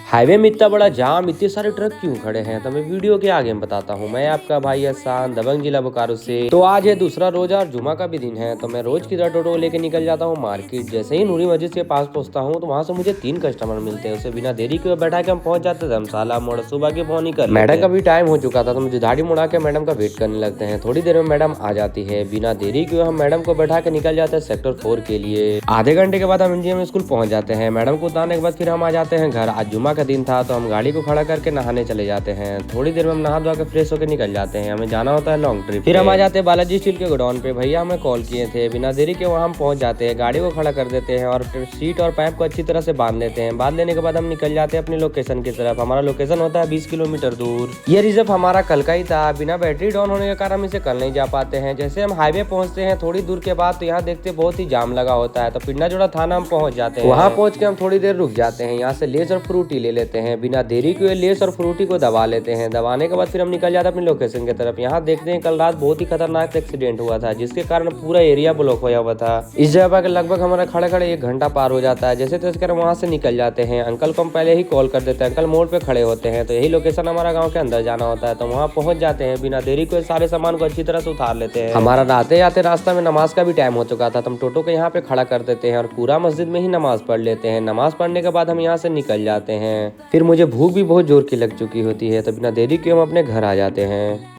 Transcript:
Highway में इतना बड़ा जाम, इतने सारे ट्रक क्यों खड़े हैं, तो मैं वीडियो के आगे में बताता हूँ। मैं आपका भाई एहसान, दबंग जिला बोकारो से। तो आज है दूसरा रोज और जुमा का भी दिन है, तो मैं रोज की तरह टोटो लेके निकल जाता हूँ मार्केट। जैसे ही नूरी मस्जिद के पास पहुंचता हूँ तो वहाँ से मुझे 3 कस्टमर मिलते हैं। उसे बिना देरी के बैठा के हम पहुंच जाते थे धर्मशाला मोड़। सुबह के फोन ही कर मैडम का भी टाइम हो चुका था, तो मुझे दाढ़ी मुड़ा के मैडम का वेट करने लगते हैं। थोड़ी देर में मैडम आ जाती है। बिना देरी के हम मैडम को बैठा के निकल जाते हैं सेक्टर 4 के लिए। आधे घंटे के बाद हम इंजीनियरिंग स्कूल पहुंच जाते हैं। मैडम को उतारने के बाद फिर हम आ जाते हैं घर। आज जुमा का दिन था तो हम गाड़ी को खड़ा करके नहाने चले जाते हैं। थोड़ी देर में हम नहा धोआ के फ्रेश होकर निकल जाते हैं। हमें जाना होता है लॉन्ग ट्रिप। फिर हम आ जाते हैं बालाजी स्टील के गोडाउन पे। भैया हमें कॉल किए थे। बिना देरी के वहाँ हम पहुंच जाते हैं, गाड़ी को खड़ा कर देते हैं और सीट और पाइप को अच्छी तरह से बांध लेते हैं। बांध लेने के बाद हम निकल जाते हैं अपनी लोकेशन की तरफ। हमारा लोकेशन होता है 20 किलोमीटर दूर। ये रिजर्व हमारा कल का ही था। बिना बैटरी डाउन होने के कारण हम इसे कल नहीं जा पाते हैं। जैसे हम हाईवे पहुंचते हैं थोड़ी दूर के बाद तो यहाँ देखते बहुत ही जाम लगा होता है, तो पिंडा जोड़ा थाना हम पहुंच जाते हैं। वहाँ पहुंच के हम थोड़ी देर रुक जाते हैं। यहाँ से लेस और फ्रूटी ले लेते हैं। बिना देरी के लेस और फ्रूटी को दबा लेते हैं। दबाने के बाद फिर हम निकल जाते हैं अपनी लोकेशन की तरफ। यहाँ देखते हैं कल रात बहुत ही खतरनाक एक्सीडेंट हुआ था, जिसके कारण पूरा एरिया ब्लॉक होया हुआ था। इस जगह के लगभग हमारा खड़े खड़े 1 घंटा पार हो जाता है। जैसे तैसे कर वहाँ से निकल जाते हैं। अंकल को हम पहले ही कॉल कर देते हैं। अंकल मोड़ पे खड़े होते हैं, तो यही लोकेशन हमारा गाँव के अंदर जाना होता है। तो वहाँ पहुंच जाते हैं। बिना देरी को सारे सामान को अच्छी तरह से उतार लेते हैं। हमारा आते आते रास्ता में नमाज का भी टाइम हो चुका था, तो हम टोटो को यहाँ पे खड़ा कर देते हैं और पूरा मस्जिद में ही नमाज पढ़ लेते हैं। नमाज पढ़ने के बाद हम यहाँ से निकल जाते हैं। फिर मुझे भूख भी बहुत जोर की लग चुकी होती है, तो बिना देरी के हम अपने घर आ जाते हैं।